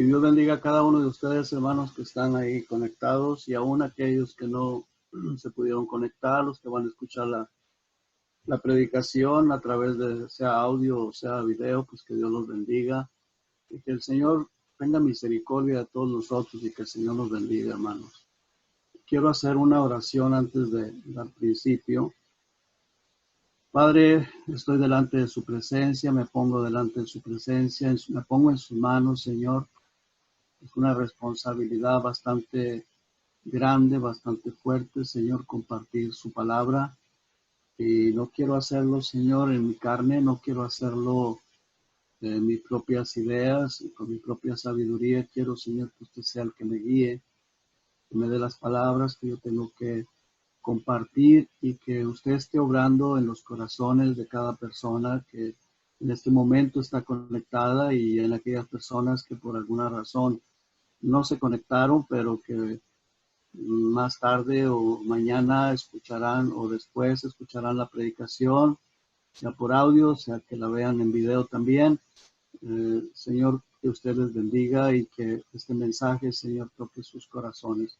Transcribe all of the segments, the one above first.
Y Dios bendiga a cada uno de ustedes, hermanos, que están ahí conectados, y aún aquellos que no se pudieron conectar, los que van a escuchar la predicación a través de sea audio o sea video, pues que Dios los bendiga y que el Señor tenga misericordia de todos nosotros y que el Señor nos bendiga, hermanos. Quiero hacer una oración antes de dar principio. Padre, estoy delante de su presencia, me pongo delante de su presencia, me pongo en sus manos, Señor. Es una responsabilidad bastante grande, bastante fuerte, Señor, compartir su palabra. Y no quiero hacerlo, Señor, en mi carne, no quiero hacerlo en mis propias ideas y con mi propia sabiduría. Quiero, Señor, que usted sea el que me guíe, que me dé las palabras que yo tengo que compartir y que usted esté obrando en los corazones de cada persona que en este momento está conectada y en aquellas personas que por alguna razón no se conectaron, pero que más tarde o mañana escucharán o después escucharán la predicación, sea por audio, sea que la vean en video también. Señor, que usted les bendiga y que este mensaje, Señor, toque sus corazones.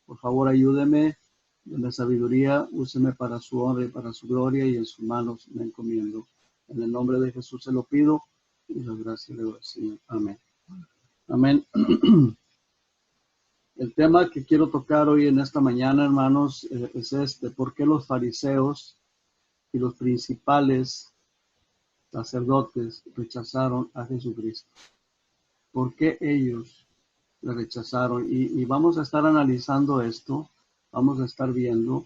Por favor, ayúdeme, denme sabiduría, úseme para su honra y para su gloria, y en sus manos me encomiendo. En el nombre de Jesús se lo pido y las gracias le doy, Señor. Amén. Amén. El tema que quiero tocar hoy en esta mañana, hermanos, es este: ¿por qué los fariseos y los principales sacerdotes rechazaron a Jesucristo? ¿Por qué ellos le rechazaron? Y vamos a estar analizando esto, vamos a estar viendo.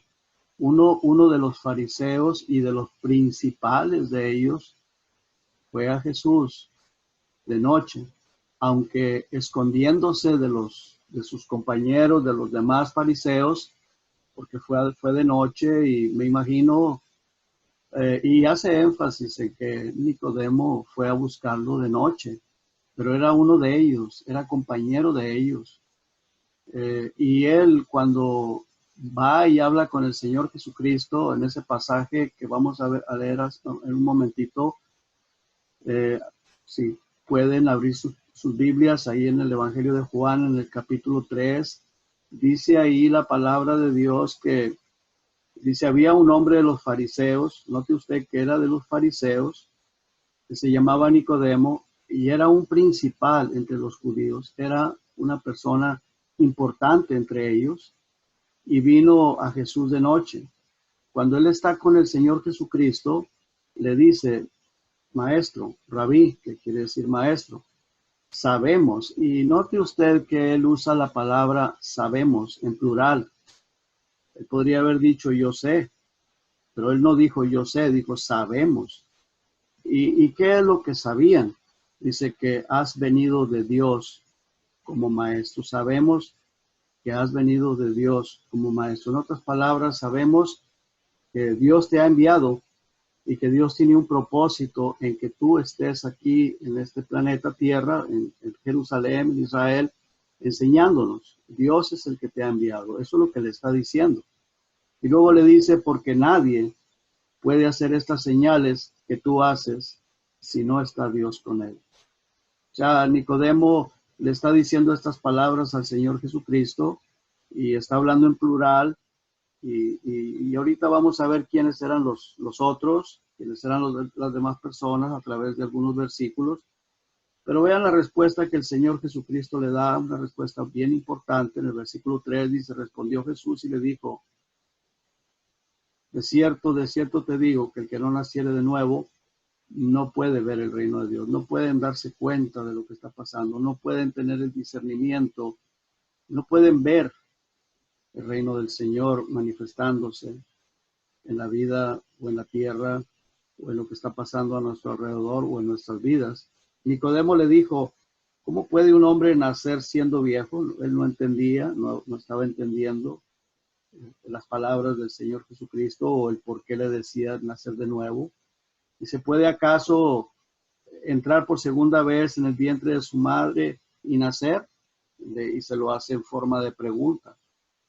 Uno de los fariseos y de los principales de ellos fue a Jesús de noche, aunque escondiéndose de sus compañeros, de los demás fariseos, porque fue de noche, y me imagino, y hace énfasis en que Nicodemo fue a buscarlo de noche, pero era uno de ellos, era compañero de ellos. Y él, cuando va y habla con el Señor Jesucristo, en ese pasaje que vamos a leer en un momentito, si pueden abrir sus Biblias ahí en el Evangelio de Juan, en el capítulo 3, dice ahí la palabra de Dios que dice: había un hombre de los fariseos, note usted que era de los fariseos, que se llamaba Nicodemo, y era un principal entre los judíos, era una persona importante entre ellos, y vino a Jesús de noche. Cuando él está con el Señor Jesucristo, le dice: maestro, rabí, que quiere decir maestro, sabemos. Y note usted que él usa la palabra sabemos en plural. Él podría haber dicho yo sé, pero él no dijo yo sé, dijo sabemos. ¿Y qué es lo que sabían? Dice que has venido de Dios como maestro. Sabemos que has venido de Dios como maestro. En otras palabras, sabemos que Dios te ha enviado y que Dios tiene un propósito en que tú estés aquí en este planeta Tierra, en Jerusalén, en Israel, enseñándonos. Dios es el que te ha enviado. Eso es lo que le está diciendo. Y luego le dice: porque nadie puede hacer estas señales que tú haces si no está Dios con él. O sea, Nicodemo le está diciendo estas palabras al Señor Jesucristo y está hablando en plural. Y ahorita vamos a ver quiénes eran los otros, quiénes eran las demás personas a través de algunos versículos. Pero vean la respuesta que el Señor Jesucristo le da, una respuesta bien importante. En el versículo 3 dice: respondió Jesús y le dijo: de cierto te digo que el que no naciere de nuevo no puede ver el reino de Dios, no pueden darse cuenta de lo que está pasando, no pueden tener el discernimiento, no pueden ver el reino del Señor manifestándose en la vida o en la tierra o en lo que está pasando a nuestro alrededor o en nuestras vidas. Nicodemo le dijo: ¿cómo puede un hombre nacer siendo viejo? Él no entendía, no estaba entendiendo las palabras del Señor Jesucristo o el por qué le decía nacer de nuevo. ¿Y se puede acaso entrar por segunda vez en el vientre de su madre y nacer? Y se lo hace en forma de pregunta.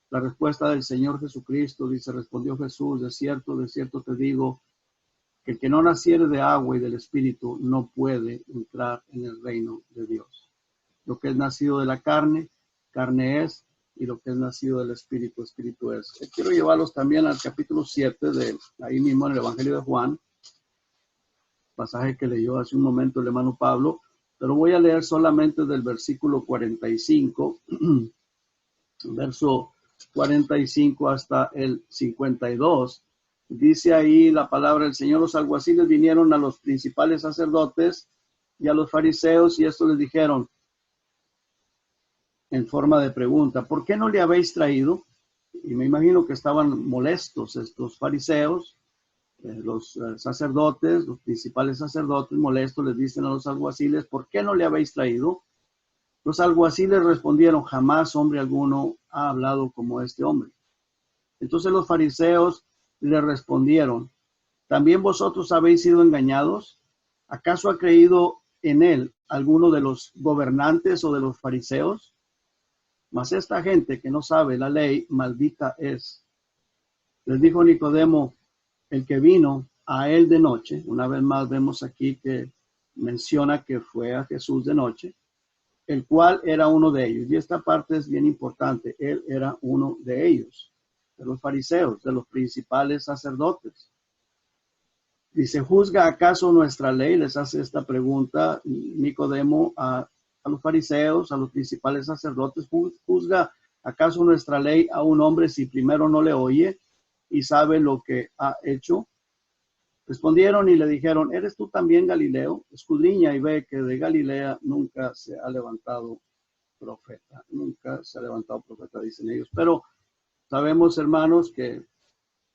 La respuesta del Señor Jesucristo dice: respondió Jesús, de cierto te digo, que el que no naciere de agua y del Espíritu no puede entrar en el reino de Dios. Lo que es nacido de la carne, carne es, y lo que es nacido del Espíritu, Espíritu es. Quiero llevarlos también al capítulo 7 de ahí mismo en el Evangelio de Juan, pasaje que leyó hace un momento el hermano Pablo, pero voy a leer solamente del versículo 45, verso 45 hasta el 52. Dice ahí la palabra del Señor: los alguaciles vinieron a los principales sacerdotes y a los fariseos, y estos les dijeron en forma de pregunta: ¿por qué no le habéis traído? Y me imagino que estaban molestos estos fariseos, los sacerdotes, los principales sacerdotes molestos, les dicen a los alguaciles: ¿por qué no le habéis traído? Los alguaciles respondieron: jamás hombre alguno ha hablado como este hombre. Entonces los fariseos le respondieron: ¿también vosotros habéis sido engañados? ¿Acaso ha creído en él alguno de los gobernantes o de los fariseos? Mas esta gente que no sabe la ley, maldita es. Les dijo Nicodemo, el que vino a él de noche. Una vez más vemos aquí que menciona que fue a Jesús de noche, el cual era uno de ellos. Y esta parte es bien importante. Él era uno de ellos, de los fariseos, de los principales sacerdotes. Dice: ¿juzga acaso nuestra ley? Les hace esta pregunta Nicodemo a los fariseos, a los principales sacerdotes. ¿Juzga acaso nuestra ley a un hombre si primero no le oye y sabe lo que ha hecho? Respondieron y le dijeron: ¿eres tú también Galileo? Escudriña y ve que de Galilea nunca se ha levantado profeta. Nunca se ha levantado profeta, dicen ellos. Pero sabemos, hermanos, que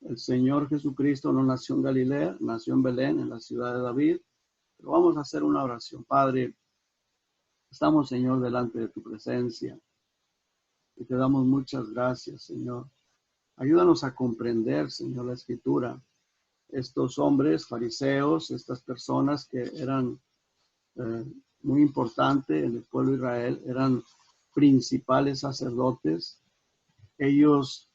el Señor Jesucristo no nació en Galilea, nació en Belén, en la ciudad de David. Pero vamos a hacer una oración. Padre, estamos, Señor, delante de tu presencia y te damos muchas gracias, Señor. Ayúdanos a comprender, Señor, la Escritura. Estos hombres fariseos, estas personas que eran muy importantes en el pueblo de Israel, eran principales sacerdotes. Ellos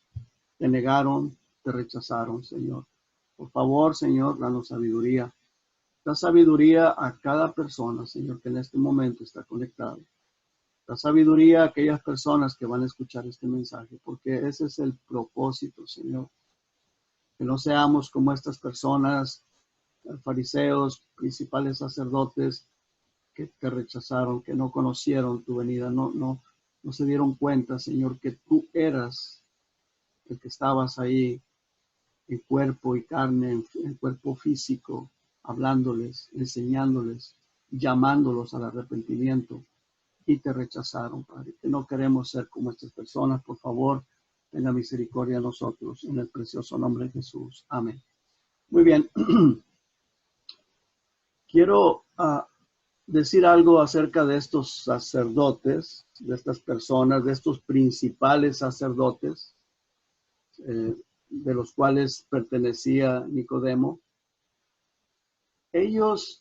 te negaron, te rechazaron, Señor. Por favor, Señor, danos sabiduría. Da sabiduría a cada persona, Señor, que en este momento está conectado. Da sabiduría a aquellas personas que van a escuchar este mensaje, porque ese es el propósito, Señor. Que no seamos como estas personas, fariseos, principales sacerdotes, que te rechazaron, que no conocieron tu venida, no se dieron cuenta, Señor, que tú eras el que estabas ahí en cuerpo y carne, en cuerpo físico, hablándoles, enseñándoles, llamándolos al arrepentimiento, y te rechazaron, Padre. Que no queremos ser como estas personas. Por favor, tenga misericordia de nosotros, en el precioso nombre de Jesús. Amén. Muy bien. Quiero decir algo acerca de estos sacerdotes, de estas personas, de estos principales sacerdotes, de los cuales pertenecía Nicodemo. Ellos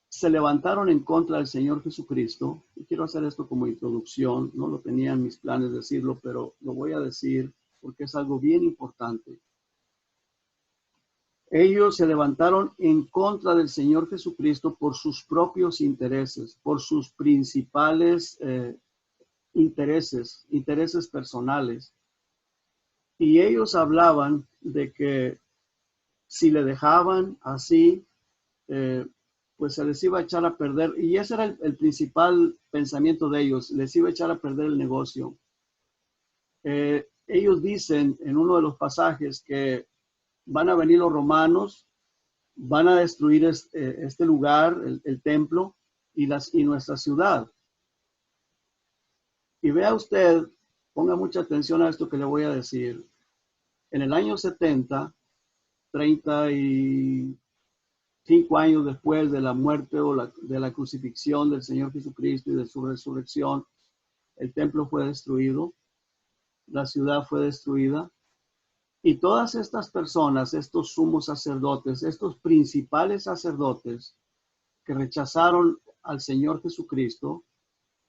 se levantaron en contra del Señor Jesucristo. Y quiero hacer esto como introducción. No lo tenía en mis planes decirlo, pero lo voy a decir porque es algo bien importante. Ellos se levantaron en contra del Señor Jesucristo por sus propios intereses, por sus principales intereses personales. Y ellos hablaban de que si le dejaban así, pues se les iba a echar a perder. Y ese era el principal pensamiento de ellos: les iba a echar a perder el negocio. Ellos dicen en uno de los pasajes que van a venir los romanos, van a destruir este lugar, el templo y nuestra ciudad. Y vea usted, ponga mucha atención a esto que le voy a decir. En el año 70, 35 años después de la muerte o de la crucifixión del Señor Jesucristo y de su resurrección, el templo fue destruido, la ciudad fue destruida. Y todas estas personas, estos sumos sacerdotes, estos principales sacerdotes que rechazaron al Señor Jesucristo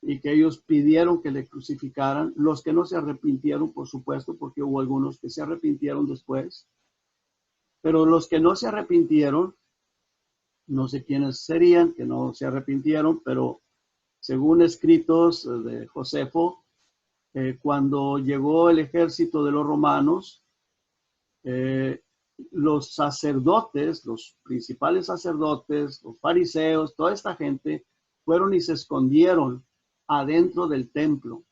y que ellos pidieron que le crucificaran, los que no se arrepintieron, por supuesto, porque hubo algunos que se arrepintieron después, pero los que no se arrepintieron, no sé quiénes serían, que no se arrepintieron, pero según escritos de Josefo, cuando llegó el ejército de los romanos, los sacerdotes, los principales sacerdotes, los fariseos, toda esta gente fueron y se escondieron adentro del templo.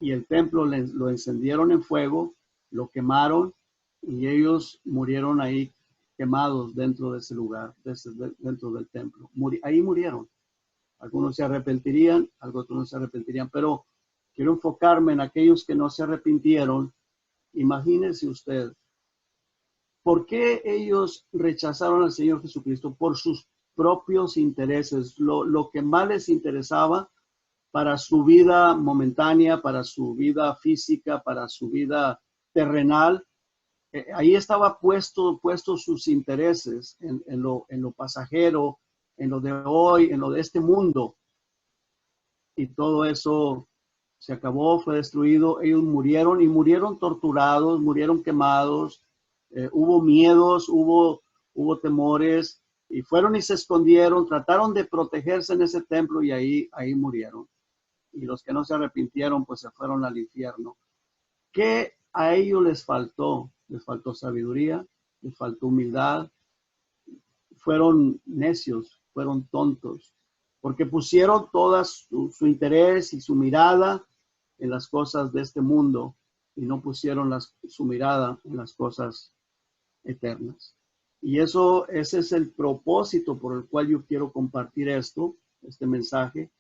Y el templo lo encendieron en fuego, lo quemaron y ellos murieron ahí quemados dentro de ese lugar, dentro del templo. Ahí murieron. Algunos se arrepentirían, otros no se arrepentirían, pero quiero enfocarme en aquellos que no se arrepintieron. Imagínese usted, ¿por qué ellos rechazaron al Señor Jesucristo? Por sus propios intereses, lo que más les interesaba para su vida momentánea, para su vida física, para su vida terrenal. Ahí estaba puesto sus intereses en lo pasajero, en lo de hoy, en lo de este mundo. Y todo eso se acabó, fue destruido. Ellos murieron y murieron torturados, murieron quemados. Hubo miedos, hubo temores y fueron y se escondieron, trataron de protegerse en ese templo y ahí murieron. Y los que no se arrepintieron, pues se fueron al infierno. ¿Qué a ellos les faltó? Les faltó sabiduría, les faltó humildad. Fueron necios, fueron tontos, porque pusieron todo su interés y su mirada en las cosas de este mundo y no pusieron su mirada en las cosas eternas. Y ese es el propósito por el cual yo quiero compartir este mensaje,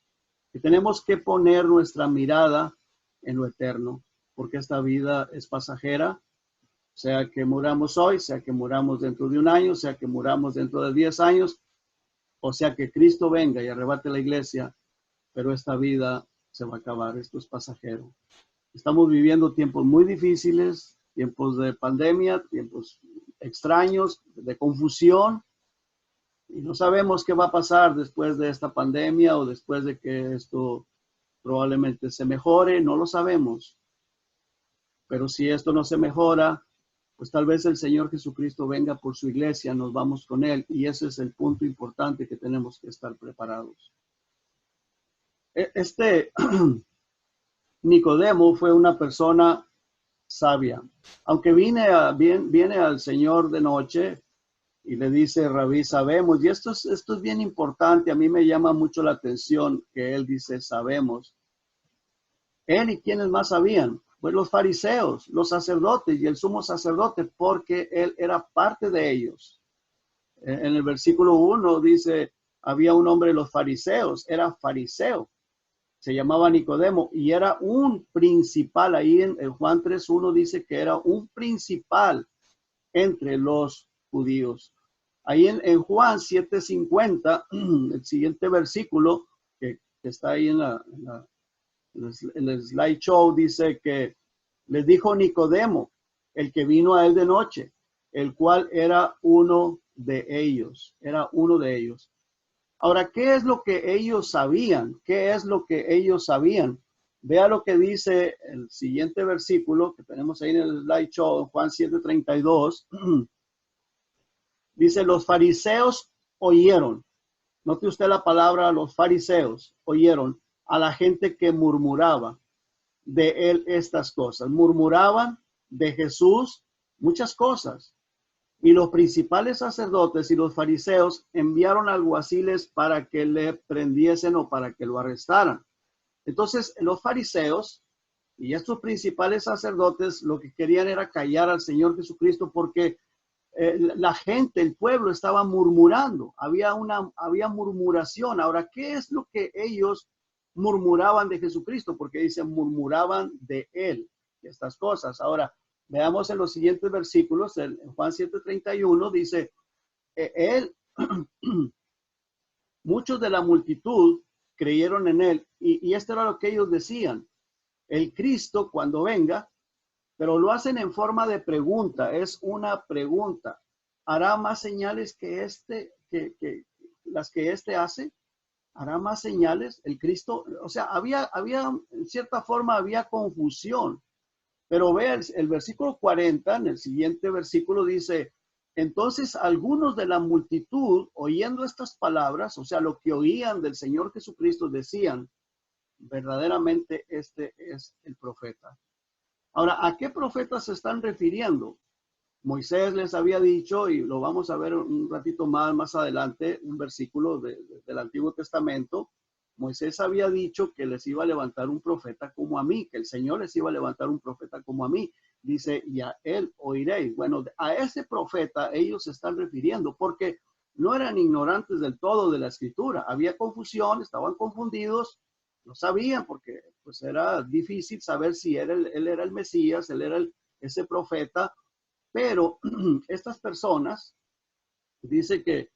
que tenemos que poner nuestra mirada en lo eterno, porque esta vida es pasajera, sea que muramos hoy, sea que muramos dentro de un año, sea que muramos dentro de 10 años, o sea que Cristo venga y arrebate la iglesia, pero esta vida se va a acabar, esto es pasajero. Estamos viviendo tiempos muy difíciles, tiempos de pandemia, tiempos extraños, de confusión, y no sabemos qué va a pasar después de esta pandemia o después de que esto probablemente se mejore, no lo sabemos. Pero si esto no se mejora, pues tal vez el Señor Jesucristo venga por su iglesia, nos vamos con Él, y ese es el punto importante que tenemos que estar preparados. Nicodemo fue una persona sabia. Aunque viene al Señor de noche y le dice, Rabí, sabemos, y esto es bien importante, a mí me llama mucho la atención que él dice, sabemos. Él y quienes más sabían, pues los fariseos, los sacerdotes y el sumo sacerdote, porque él era parte de ellos. En el versículo 1 dice, había un hombre de los fariseos, era fariseo, se llamaba Nicodemo y era un principal. Ahí en Juan 3:1 dice que era un principal entre los judíos. Ahí en Juan 7:50, el siguiente versículo que está ahí en el slideshow, dice que les dijo Nicodemo, el que vino a él de noche, el cual era uno de ellos, Ahora, ¿qué es lo que ellos sabían? ¿Qué es lo que ellos sabían? Vea lo que dice el siguiente versículo que tenemos ahí en el slideshow, Juan 7:32. Dice, los fariseos oyeron. Note usted la palabra, los fariseos oyeron a la gente que murmuraba de él estas cosas. Murmuraban de Jesús muchas cosas. Y los principales sacerdotes y los fariseos enviaron alguaciles para que le prendiesen o para que lo arrestaran. Entonces, los fariseos y estos principales sacerdotes lo que querían era callar al Señor Jesucristo porque la gente, el pueblo estaba murmurando. Había murmuración. Ahora, ¿qué es lo que ellos murmuraban de Jesucristo? Porque dicen, murmuraban de él, de estas cosas. Ahora, veamos en los siguientes versículos, en Juan 7:31 dice, muchos de la multitud creyeron en él, y esto era lo que ellos decían, el Cristo cuando venga, pero lo hacen en forma de pregunta, es una pregunta, ¿hará más señales que las que este hace? ¿Hará más señales el Cristo? O sea, había en cierta forma, había confusión. Pero vea el versículo 40, en el siguiente versículo dice, Entonces, algunos de la multitud, oyendo estas palabras, o sea, lo que oían del Señor Jesucristo, decían, verdaderamente este es el profeta. Ahora, ¿a qué profeta se están refiriendo? Moisés les había dicho, y lo vamos a ver un ratito más adelante, un versículo del Antiguo Testamento. Moisés había dicho que les iba a levantar un profeta como a mí, que el Señor les iba a levantar un profeta como a mí. Dice, y a él oiréis. Bueno, a ese profeta ellos se están refiriendo porque no eran ignorantes del todo de la escritura. Había confusión, estaban confundidos, no sabían porque pues era difícil saber si él era el Mesías, él era ese profeta. Pero estas personas, dice que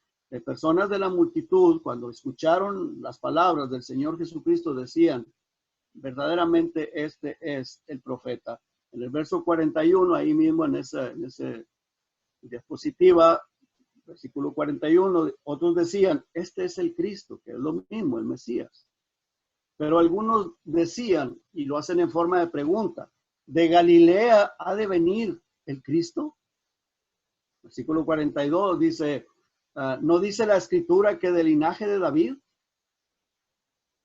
personas de la multitud, cuando escucharon las palabras del Señor Jesucristo, decían, verdaderamente este es el profeta. En el verso 41, ahí mismo en esa diapositiva, versículo 41, otros decían, este es el Cristo, que es lo mismo, el Mesías. Pero algunos decían, y lo hacen en forma de pregunta, ¿de Galilea ha de venir el Cristo? Versículo 42 dice, ¿no dice la escritura que del linaje de David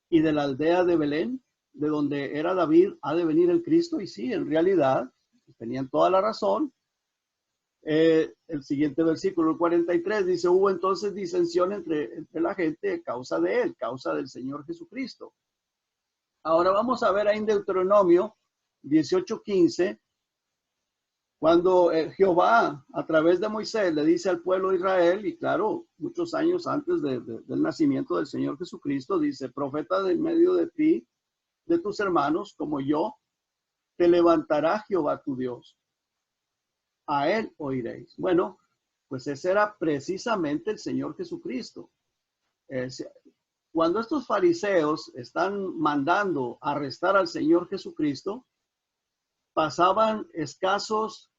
y de la aldea de Belén, de donde era David, ha de venir el Cristo? Y sí, en realidad, tenían toda la razón. El siguiente versículo, el 43, dice, hubo entonces disensión entre la gente a causa de él, causa del Señor Jesucristo. Ahora vamos a ver ahí en Deuteronomio 18:15, cuando Jehová a través de Moisés le dice al pueblo de Israel, y claro, muchos años antes del nacimiento del Señor Jesucristo, dice, profeta de en medio de ti, de tus hermanos, como yo, te levantará Jehová tu Dios. A él oiréis. Bueno, pues ese era precisamente el Señor Jesucristo. Cuando estos fariseos están mandando arrestar al Señor Jesucristo, pasaban escasos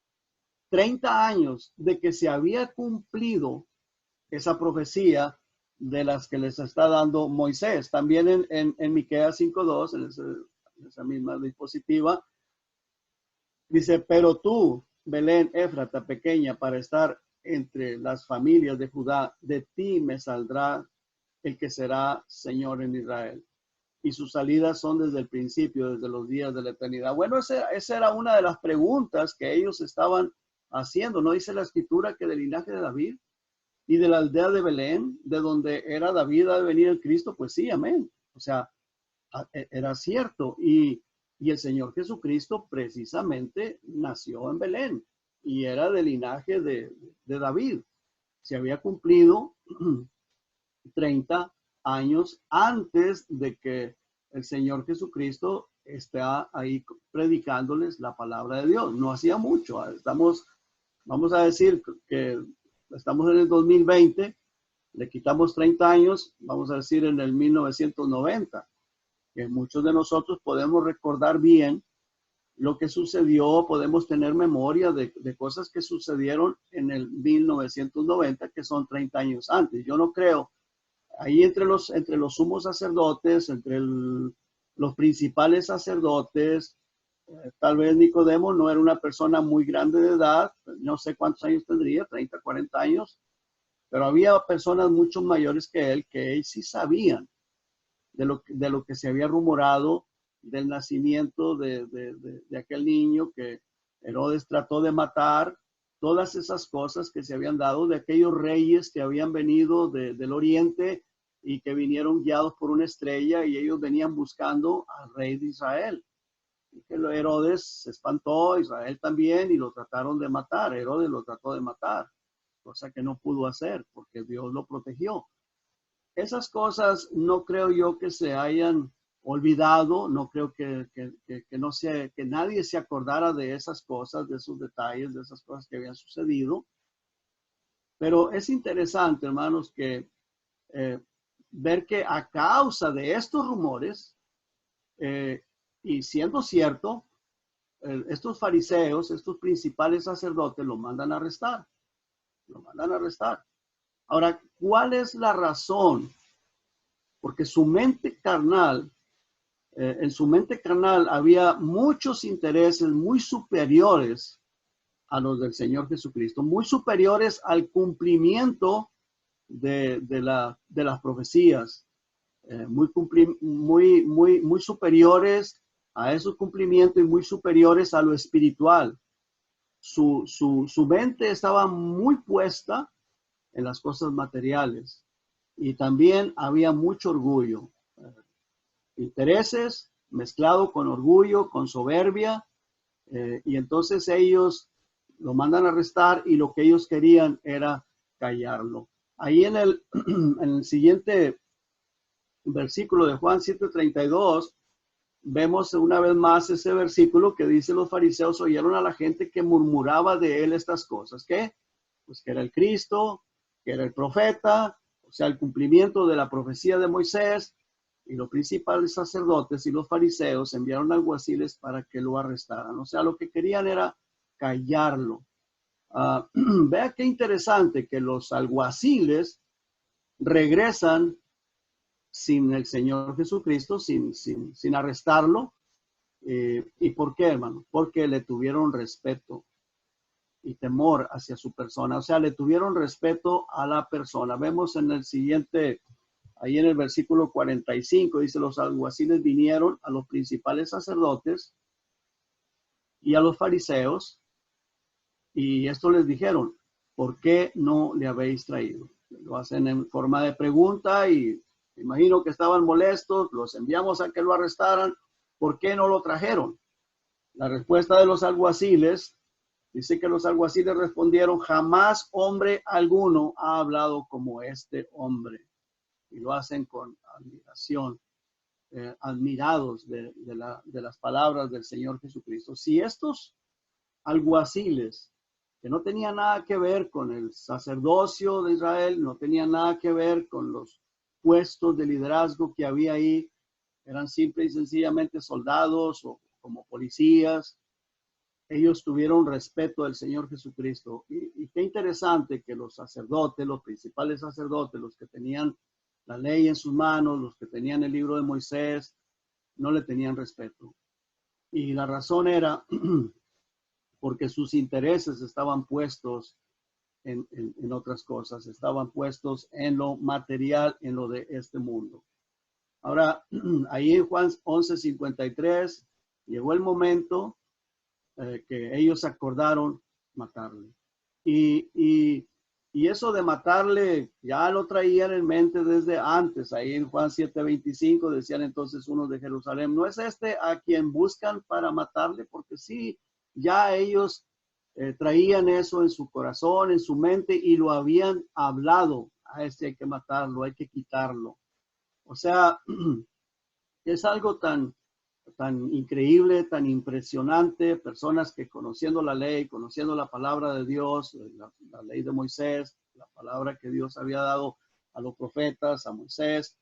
30 años de que se había cumplido esa profecía de las que les está dando Moisés. También en Miqueas 5:2, en esa misma dispositiva, dice, pero tú, Belén, Éfrata, pequeña, para estar entre las familias de Judá, de ti me saldrá el que será Señor en Israel. Y sus salidas son desde el principio, desde los días de la eternidad. Bueno, esa era una de las preguntas que ellos estaban haciendo. ¿No dice la escritura que del linaje de David y de la aldea de Belén, de donde era David, ha de venir el Cristo? Pues sí, amén. O sea, era cierto. Y el Señor Jesucristo precisamente nació en Belén y era del linaje de David. Se había cumplido 30 años antes de que el Señor Jesucristo esté ahí predicándoles la palabra de Dios. No hacía mucho. Vamos a decir que estamos en el 2020, le quitamos 30 años, vamos a decir en el 1990, que muchos de nosotros podemos recordar bien lo que sucedió, podemos tener memoria de cosas que sucedieron en el 1990, que son 30 años antes. Yo no creo, ahí entre los sumos sacerdotes, entre los principales sacerdotes, tal vez Nicodemo no era una persona muy grande de edad, no sé cuántos años tendría, 30, 40 años, pero había personas mucho mayores que él sí sabían de lo que se había rumorado del nacimiento de aquel niño que Herodes trató de matar, todas esas cosas que se habían dado de aquellos reyes que habían venido del oriente y que vinieron guiados por una estrella y ellos venían buscando al rey de Israel. Y que Herodes se espantó, Israel también, y lo trataron de matar. Herodes lo trató de matar, cosa que no pudo hacer porque Dios lo protegió. Esas cosas no creo yo que se hayan olvidado, no creo que nadie se acordara de esas cosas, de esos detalles, de esas cosas que habían sucedido. Pero es interesante, hermanos, que ver que a causa de estos rumores, y siendo cierto, estos fariseos, estos principales sacerdotes lo mandan a arrestar. Lo mandan a arrestar. Ahora, ¿cuál es la razón? Porque su mente carnal, en su mente carnal había muchos intereses muy superiores a los del Señor Jesucristo, muy superiores al cumplimiento de las profecías, muy superiores a esos cumplimientos y muy superiores a lo espiritual. Su mente estaba muy puesta en las cosas materiales y también había mucho orgullo, intereses mezclado con orgullo, con soberbia, y entonces ellos lo mandan a arrestar y lo que ellos querían era callarlo. Ahí en el siguiente versículo de Juan 7:32, vemos una vez más ese versículo que dice: los fariseos oyeron a la gente que murmuraba de él estas cosas. ¿Qué? Pues que era el Cristo, que era el profeta, o sea, el cumplimiento de la profecía de Moisés. Y los principales sacerdotes y los fariseos enviaron alguaciles para que lo arrestaran. O sea, lo que querían era callarlo. Vea qué interesante que los alguaciles regresan sin el Señor Jesucristo, sin arrestarlo. ¿Y por qué, hermano? Porque le tuvieron respeto y temor hacia su persona. O sea, le tuvieron respeto a la persona. Vemos en el siguiente, ahí en el versículo 45, dice: los alguaciles vinieron a los principales sacerdotes y a los fariseos, y esto les dijeron: ¿por qué no le habéis traído? Lo hacen en forma de pregunta y me imagino que estaban molestos, los enviamos a que lo arrestaran, ¿por qué no lo trajeron? La respuesta de los alguaciles dice que los alguaciles respondieron: jamás hombre alguno ha hablado como este hombre. Y lo hacen con admiración, admirados de las palabras del Señor Jesucristo. Si estos alguaciles, que no tenían nada que ver con el sacerdocio de Israel, no tenían nada que ver con los puestos de liderazgo que había ahí, eran simple y sencillamente soldados o como policías, ellos tuvieron respeto al Señor Jesucristo. Y qué interesante que los sacerdotes, los principales sacerdotes, los que tenían la ley en sus manos, los que tenían el libro de Moisés, no le tenían respeto. Y la razón era porque sus intereses estaban puestos en otras cosas, estaban puestos en lo material, en lo de este mundo. Ahora, ahí en Juan 11:53, llegó el momento que ellos acordaron matarle. Y eso de matarle ya lo traían en mente desde antes. Ahí en Juan 7:25 decían entonces unos de Jerusalén: ¿no es este a quien buscan para matarle? Porque sí, ya ellos traían eso en su corazón, en su mente, y lo habían hablado: a este hay que matarlo, hay que quitarlo. O sea, es algo tan increíble, tan impresionante. Personas que, conociendo la ley, conociendo la palabra de Dios, la ley de Moisés, la palabra que Dios había dado a los profetas, a Moisés,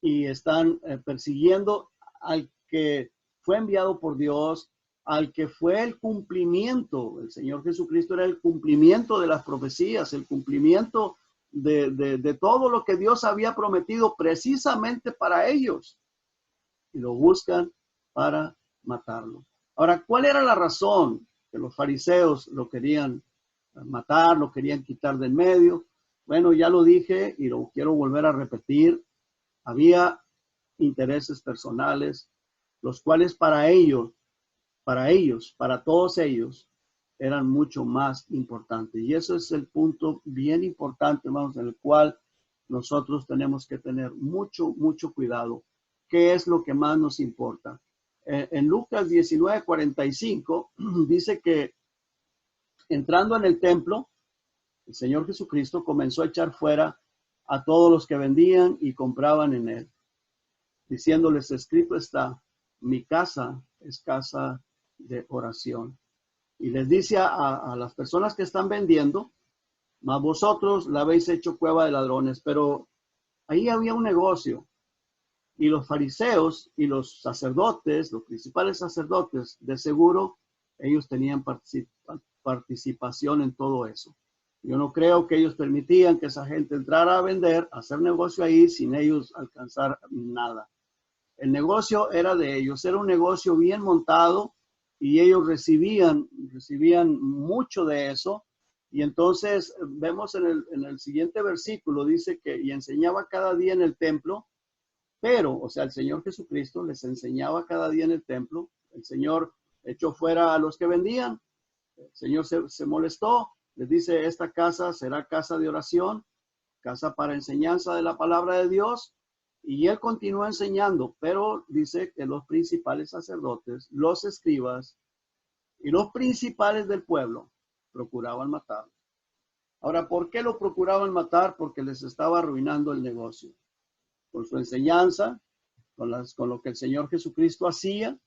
y están persiguiendo al que fue enviado por Dios, al que fue el cumplimiento. El Señor Jesucristo era el cumplimiento de las profecías, el cumplimiento de todo lo que Dios había prometido precisamente para ellos. Y lo buscan para matarlo. Ahora, ¿cuál era la razón que los fariseos lo querían matar, lo querían quitar del medio? Bueno, ya lo dije y lo quiero volver a repetir. Había intereses personales, los cuales para todos ellos, eran mucho más importantes. Y eso es el punto bien importante, hermanos, en el cual nosotros tenemos que tener mucho cuidado. ¿Qué es lo que más nos importa? En Lucas 19:45 dice que entrando en el templo, el Señor Jesucristo comenzó a echar fuera a todos los que vendían y compraban en él, diciéndoles: escrito está, mi casa es casa de oración. Y les dice a las personas que están vendiendo: mas vosotros la habéis hecho cueva de ladrones. Pero ahí había un negocio. Y los fariseos y los sacerdotes, los principales sacerdotes, de seguro, ellos tenían participación en todo eso. Yo no creo que ellos permitían que esa gente entrara a vender, a hacer negocio ahí sin ellos alcanzar nada. El negocio era de ellos, era un negocio bien montado, y ellos recibían mucho de eso. Y entonces vemos en el siguiente versículo, dice que y enseñaba cada día en el templo, pero, o sea, el Señor Jesucristo les enseñaba cada día en el templo. El Señor echó fuera a los que vendían. El Señor se molestó, les dice, esta casa será casa de oración, casa para enseñanza de la palabra de Dios. Y él continúa enseñando, pero dice que los principales sacerdotes, los escribas y los principales del pueblo procuraban matarlo. Ahora, ¿por qué lo procuraban matar? Porque les estaba arruinando el negocio. Con su enseñanza, con lo que el Señor Jesucristo hacía.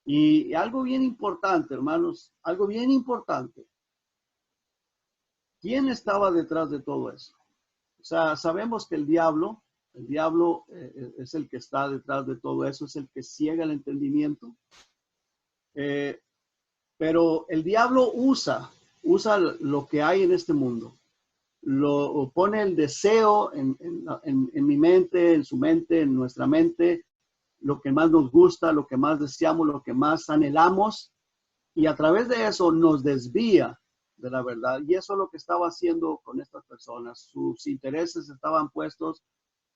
Y algo bien importante, hermanos, algo bien importante. ¿Quién estaba detrás de todo eso? O sea, sabemos que el diablo es el que está detrás de todo eso, es el que ciega el entendimiento. Pero el diablo usa lo que hay en este mundo. Lo pone el deseo en mi mente, en su mente, en nuestra mente, lo que más nos gusta, lo que más deseamos, lo que más anhelamos, y a través de eso nos desvía de la verdad. Y eso es lo que estaba haciendo con estas personas. Sus intereses estaban puestos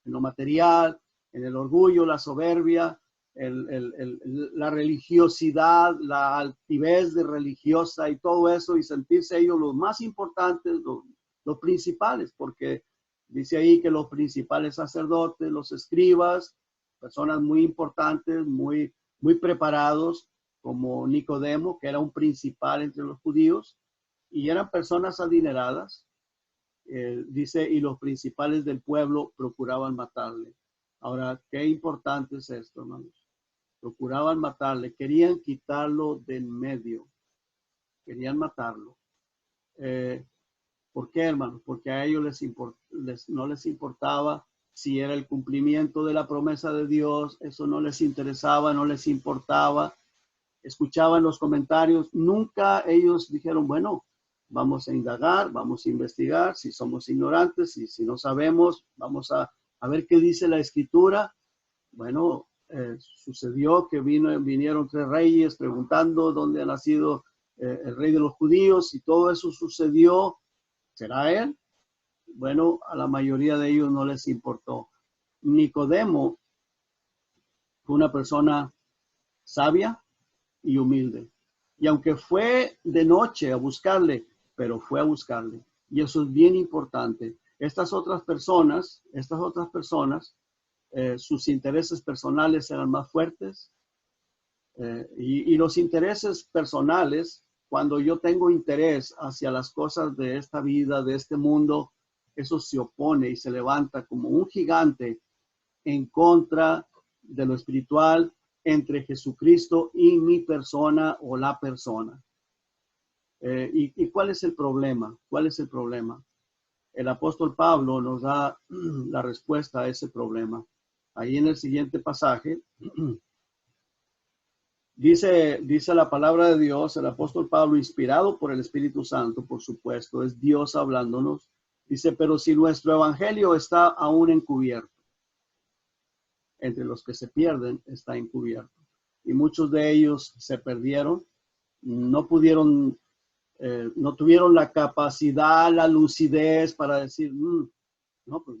en lo material, en el orgullo, la soberbia, la religiosidad, la altivez de religiosa y todo eso, y sentirse ellos los más importantes, los principales, porque dice ahí que los principales sacerdotes, los escribas, personas muy importantes, muy preparados, como Nicodemo, que era un principal entre los judíos, y eran personas adineradas. Dice, y los principales del pueblo procuraban matarle. Ahora, qué importante es esto, hermanos. Procuraban matarle, querían quitarlo del medio, querían matarlo. ¿Por qué, hermanos? Porque a ellos no les importaba si era el cumplimiento de la promesa de Dios, eso no les interesaba, no les importaba. Escuchaban los comentarios, nunca ellos dijeron, bueno, vamos a indagar, vamos a investigar, si somos ignorantes, si no sabemos, vamos a ver qué dice la Escritura. Bueno, sucedió que vinieron 3 reyes preguntando dónde ha nacido el rey de los judíos, y todo eso sucedió. ¿Será él? Bueno, a la mayoría de ellos no les importó. Nicodemo fue una persona sabia y humilde. Y aunque fue de noche a buscarle, pero fue a buscarle. Y eso es bien importante. Estas otras personas, sus intereses personales eran más fuertes. Y los intereses personales, cuando yo tengo interés hacia las cosas de esta vida, de este mundo, eso se opone y se levanta como un gigante en contra de lo espiritual, entre Jesucristo y mi persona o la persona. ¿Y cuál es el problema? ¿Cuál es el problema? El apóstol Pablo nos da la respuesta a ese problema. Ahí en el siguiente pasaje, dice la palabra de Dios, el apóstol Pablo, inspirado por el Espíritu Santo, por supuesto, es Dios hablándonos. Dice, pero si nuestro evangelio está aún encubierto, entre los que se pierden está encubierto. Y muchos de ellos se perdieron, no pudieron, no tuvieron la capacidad, la lucidez para decir, no, pues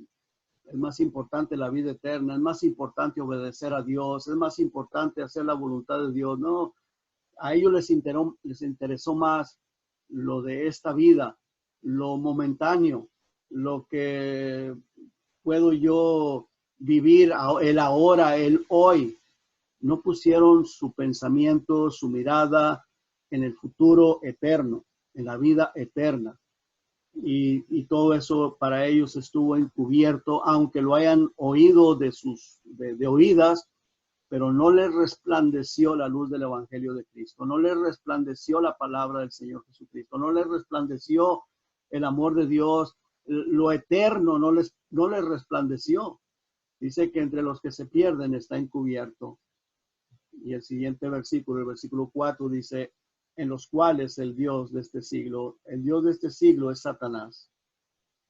es más importante la vida eterna, es más importante obedecer a Dios, es más importante hacer la voluntad de Dios. No, a ellos les interesó más lo de esta vida, lo momentáneo, lo que puedo yo vivir, el ahora, el hoy. No pusieron su pensamiento, su mirada en el futuro eterno, en la vida eterna. Y todo eso para ellos estuvo encubierto, aunque lo hayan oído de oídas, pero no les resplandeció la luz del Evangelio de Cristo, no les resplandeció la palabra del Señor Jesucristo, no les resplandeció el amor de Dios, lo eterno no les resplandeció. Dice que entre los que se pierden está encubierto. Y el siguiente versículo, el versículo 4, dice, en los cuales el Dios de este siglo es Satanás.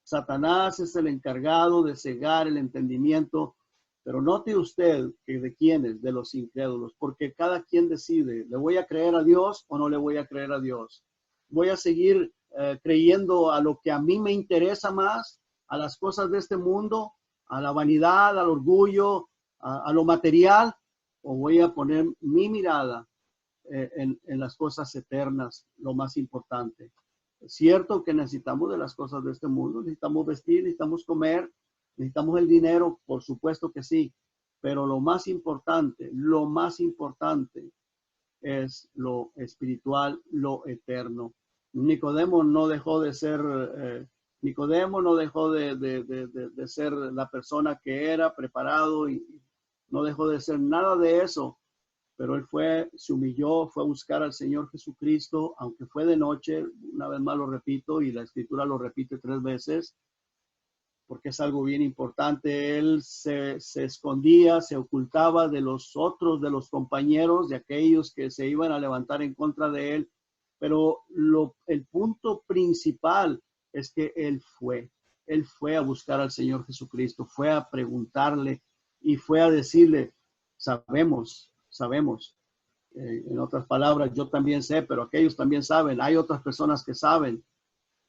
Satanás es el encargado de cegar el entendimiento Pero note usted que de quiénes, de los incrédulos, porque cada quien decide, ¿le voy a creer a Dios o no le voy a creer a Dios? ¿Voy a seguir creyendo a lo que a mí me interesa más, a las cosas de este mundo, a la vanidad, al orgullo, a lo material? ¿O voy a poner mi mirada en las cosas eternas, lo más importante? Es cierto que necesitamos de las cosas de este mundo, necesitamos vestir, necesitamos comer, necesitamos el dinero, por supuesto que sí, pero lo más importante es lo espiritual, lo eterno. Nicodemo no dejó de ser, Nicodemo no dejó de ser la persona que era, preparado, y no dejó de ser nada de eso, pero él se humilló, fue a buscar al Señor Jesucristo, aunque fue de noche. Una vez más lo repito, y la Escritura lo repite 3 veces, porque es algo bien importante. Él se escondía, se ocultaba de los otros, de los compañeros, de aquellos que se iban a levantar en contra de él. Pero el punto principal es que él fue a buscar al Señor Jesucristo, fue a preguntarle y fue a decirle, sabemos. En otras palabras, yo también sé, pero aquellos también saben. Hay otras personas que saben,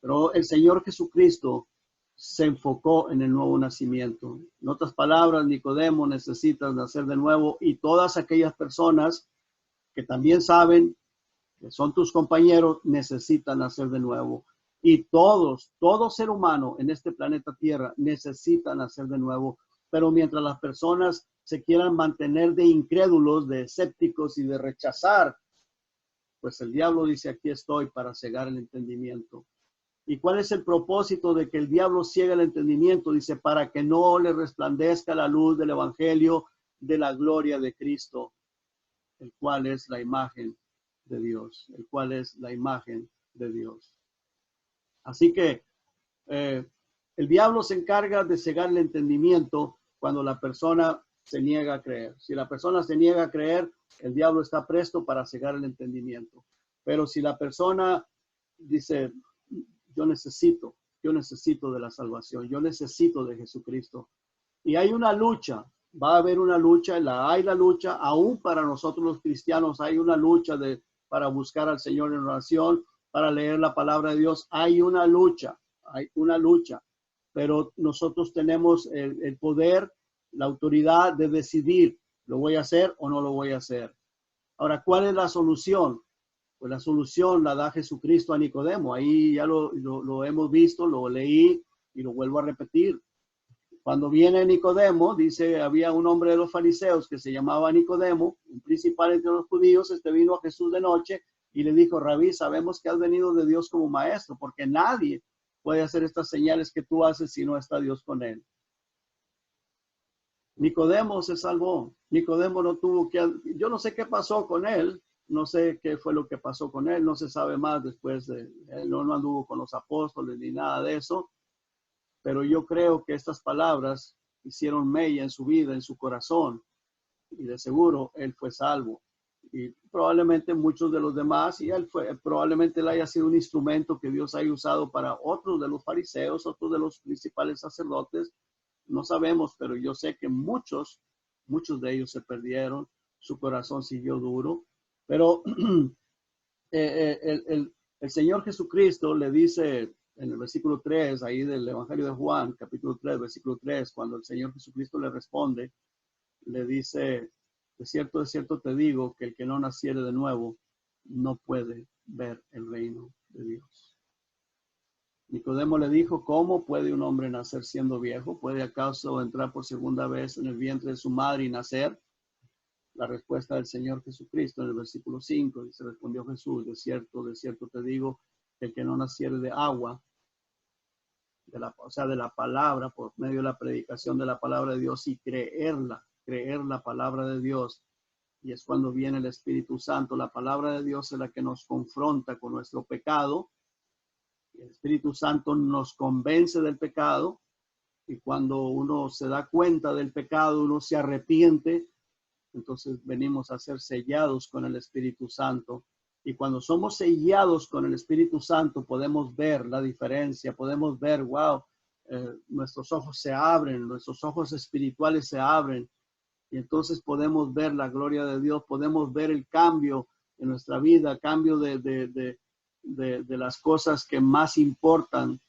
pero el Señor Jesucristo se enfocó en el nuevo nacimiento. En otras palabras, Nicodemo, necesitas nacer de nuevo, y todas aquellas personas que también saben, que son tus compañeros, necesitan nacer de nuevo. Y todo ser humano en este planeta Tierra necesita nacer de nuevo. Pero mientras las personas se quieran mantener de incrédulos, de escépticos y de rechazar, pues el diablo dice, aquí estoy para cegar el entendimiento. ¿Y cuál es el propósito de que el diablo ciegue el entendimiento? Dice, para que no le resplandezca la luz del evangelio de la gloria de Cristo, el cual es la imagen de Dios, Así que el diablo se encarga de cegar el entendimiento cuando la persona se niega a creer. Si la persona se niega a creer, el diablo está presto para cegar el entendimiento. Pero si la persona dice, yo necesito de la salvación, yo necesito de Jesucristo. Y hay una lucha, va a haber una lucha, hay la lucha, aún para nosotros los cristianos hay una lucha para buscar al Señor en oración, para leer la palabra de Dios. Hay una lucha, pero nosotros tenemos el poder, la autoridad de decidir, ¿lo voy a hacer o no lo voy a hacer? Ahora, ¿cuál es la solución? Pues la solución la da Jesucristo a Nicodemo. Ahí ya lo hemos visto, lo leí y lo vuelvo a repetir. Cuando viene Nicodemo, dice, había un hombre de los fariseos que se llamaba Nicodemo, un principal entre los judíos. Vino a Jesús de noche y le dijo, Rabí, sabemos que has venido de Dios como maestro, porque nadie puede hacer estas señales que tú haces si no está Dios con él. Nicodemo se salvó. Nicodemo no tuvo yo no sé qué pasó con él, no sé qué fue lo que pasó con él, no se sabe más después él no anduvo con los apóstoles ni nada de eso, pero yo creo que estas palabras hicieron mella en su vida, en su corazón, y de seguro él fue salvo. Y probablemente muchos de los demás, y probablemente él haya sido un instrumento que Dios haya usado para otros de los fariseos, otros de los principales sacerdotes. No sabemos, pero yo sé que muchos de ellos se perdieron, su corazón siguió duro. Pero el Señor Jesucristo le dice en el versículo 3, ahí del Evangelio de Juan, capítulo 3, versículo 3, cuando el Señor Jesucristo le responde, le dice, de cierto te digo que el que no naciere de nuevo no puede ver el reino de Dios. Nicodemo le dijo, ¿cómo puede un hombre nacer siendo viejo? ¿Puede acaso entrar por segunda vez en el vientre de su madre y nacer? La respuesta del Señor Jesucristo en el versículo 5, dice, respondió Jesús, de cierto te digo, que el que no naciere de agua, de la palabra, por medio de la predicación de la palabra de Dios y creer la palabra de Dios, y es cuando viene el Espíritu Santo. La palabra de Dios es la que nos confronta con nuestro pecado. El Espíritu Santo nos convence del pecado, y cuando uno se da cuenta del pecado, uno se arrepiente, entonces venimos a ser sellados con el Espíritu Santo. Y cuando somos sellados con el Espíritu Santo, podemos ver la diferencia, podemos ver, wow, nuestros ojos se abren, nuestros ojos espirituales se abren, y entonces podemos ver la gloria de Dios, podemos ver el cambio en nuestra vida, cambio de las cosas que más importan,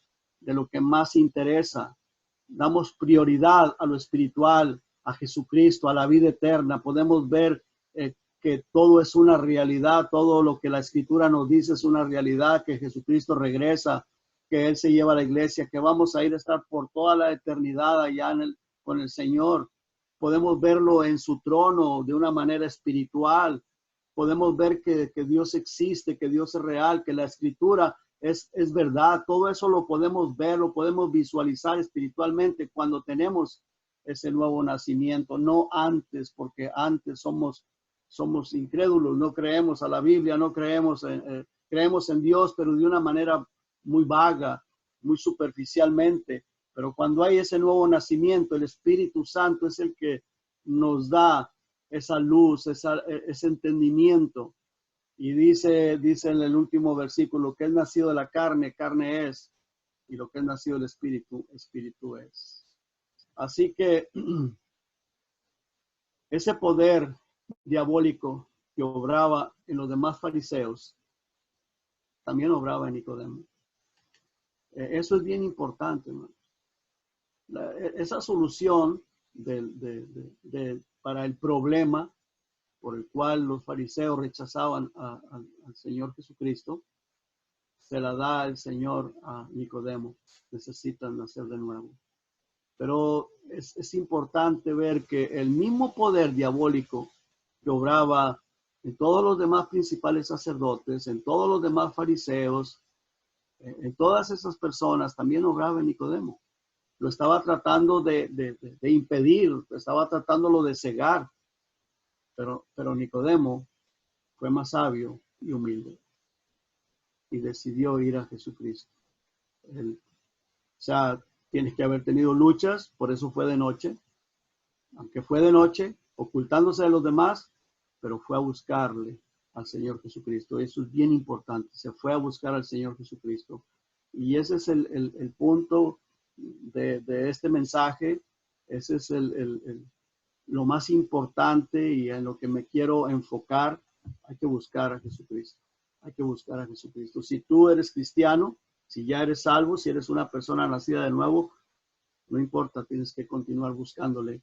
de lo que más interesa. Damos prioridad a lo espiritual, a Jesucristo, a la vida eterna. Podemos ver que todo es una realidad, todo lo que la Escritura nos dice es una realidad, que Jesucristo regresa, que Él se lleva a la iglesia, que vamos a ir a estar por toda la eternidad allá con el Señor. Podemos verlo en su trono de una manera espiritual. Podemos ver que Dios existe, que Dios es real, que la Escritura es verdad. Todo eso lo podemos ver, lo podemos visualizar espiritualmente cuando tenemos ese nuevo nacimiento, no antes, porque antes somos incrédulos, no creemos a la Biblia, no creemos en Dios, pero de una manera muy vaga, muy superficialmente. Pero cuando hay ese nuevo nacimiento, el Espíritu Santo es el que nos da esa luz, ese entendimiento. Y dice en el último versículo, que es nacido de la carne, carne es, y lo que es nacido del Espíritu, Espíritu es. Así que ese poder diabólico que obraba en los demás fariseos, también obraba en Nicodemo. Eso es bien importante, hermano. Esa solución para el problema por el cual los fariseos rechazaban al Señor Jesucristo, se la da el Señor a Nicodemo. Necesitan nacer de nuevo. Pero es importante ver que el mismo poder diabólico que obraba en todos los demás principales sacerdotes, en todos los demás fariseos, en todas esas personas, también obraba en Nicodemo. Lo estaba tratando de impedir, estaba tratándolo de cegar. Pero Nicodemo fue más sabio y humilde y decidió ir a Jesucristo. O sea, tienes que haber tenido luchas, por eso fue de noche. Aunque fue de noche, ocultándose de los demás, pero fue a buscarle al Señor Jesucristo. Eso es bien importante. Se fue a buscar al Señor Jesucristo. Y ese es el punto de este mensaje. Ese es lo más importante y en lo que me quiero enfocar. Hay que buscar a Jesucristo. Hay que buscar a Jesucristo. Si tú eres cristiano, si ya eres salvo, si eres una persona nacida de nuevo, no importa, tienes que continuar buscándole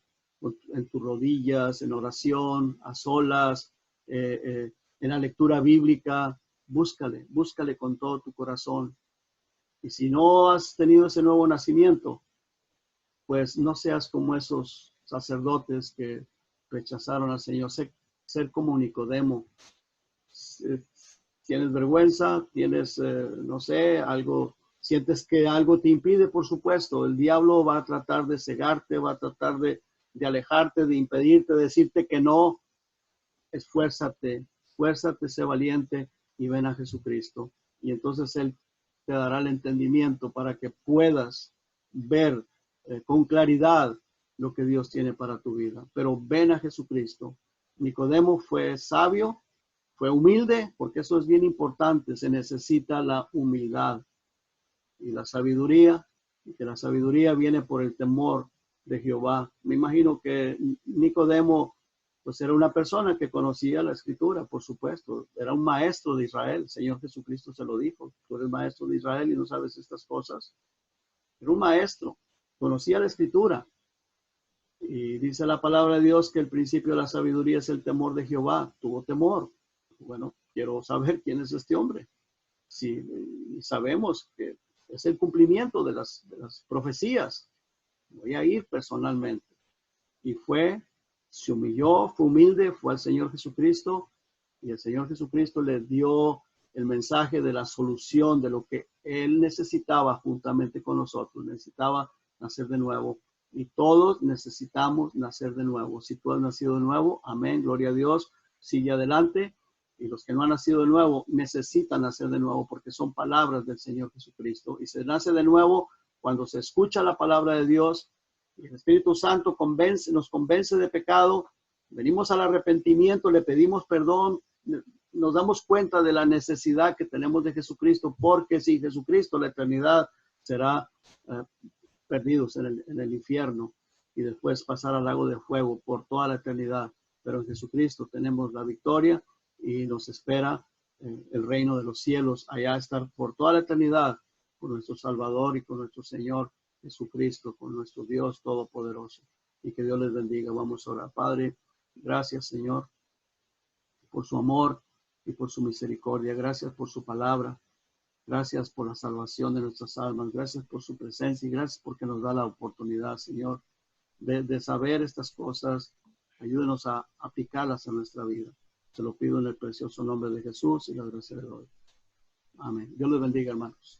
en tus rodillas, en oración, a solas, en la lectura bíblica. Búscale con todo tu corazón. Y si no has tenido ese nuevo nacimiento, pues no seas como esos sacerdotes que rechazaron al Señor. Ser como Nicodemo. Tienes vergüenza, tienes, no sé, algo, sientes que algo te impide, por supuesto. El diablo va a tratar de cegarte, va a tratar de alejarte, de impedirte, de decirte que no. Esfuérzate, sé valiente y ven a Jesucristo. Y entonces Él te dará el entendimiento para que puedas ver con claridad lo que Dios tiene para tu vida. Pero ven a Jesucristo. Nicodemo fue sabio, fue humilde, porque eso es bien importante. Se necesita la humildad y la sabiduría, y que la sabiduría viene por el temor de Jehová. Me imagino que Nicodemo pues era una persona que conocía la Escritura, por supuesto. Era un maestro de Israel. El Señor Jesucristo se lo dijo. Tú eres maestro de Israel y no sabes estas cosas. Era un maestro. Conocía la Escritura. Y dice la palabra de Dios que el principio de la sabiduría es el temor de Jehová. Tuvo temor. Bueno, quiero saber quién es este hombre. Sí, sabemos que es el cumplimiento de las profecías. Voy a ir personalmente. Y se humilló, fue humilde, fue al Señor Jesucristo, y el Señor Jesucristo le dio el mensaje de la solución de lo que Él necesitaba juntamente con nosotros. Necesitaba nacer de nuevo. Y todos necesitamos nacer de nuevo. Si tú has nacido de nuevo, amén, gloria a Dios, sigue adelante. Y los que no han nacido de nuevo necesitan nacer de nuevo porque son palabras del Señor Jesucristo. Y se nace de nuevo cuando se escucha la palabra de Dios y el Espíritu Santo nos convence de pecado. Venimos al arrepentimiento, le pedimos perdón, nos damos cuenta de la necesidad que tenemos de Jesucristo, porque sin Jesucristo la eternidad será perdidos en el infierno y después pasar al lago de fuego por toda la eternidad. Pero en Jesucristo tenemos la victoria y nos espera el reino de los cielos, allá estar por toda la eternidad con nuestro Salvador y con nuestro Señor Jesucristo, con nuestro Dios Todopoderoso. Y que Dios les bendiga. Vamos a orar. Padre, gracias, Señor, por su amor y por su misericordia. Gracias por su palabra. Gracias por la salvación de nuestras almas. Gracias por su presencia y gracias porque nos da la oportunidad, Señor, de saber estas cosas. Ayúdenos a aplicarlas a nuestra vida. Se lo pido en el precioso nombre de Jesús y la gracia de Dios. Amén. Dios les bendiga, hermanos.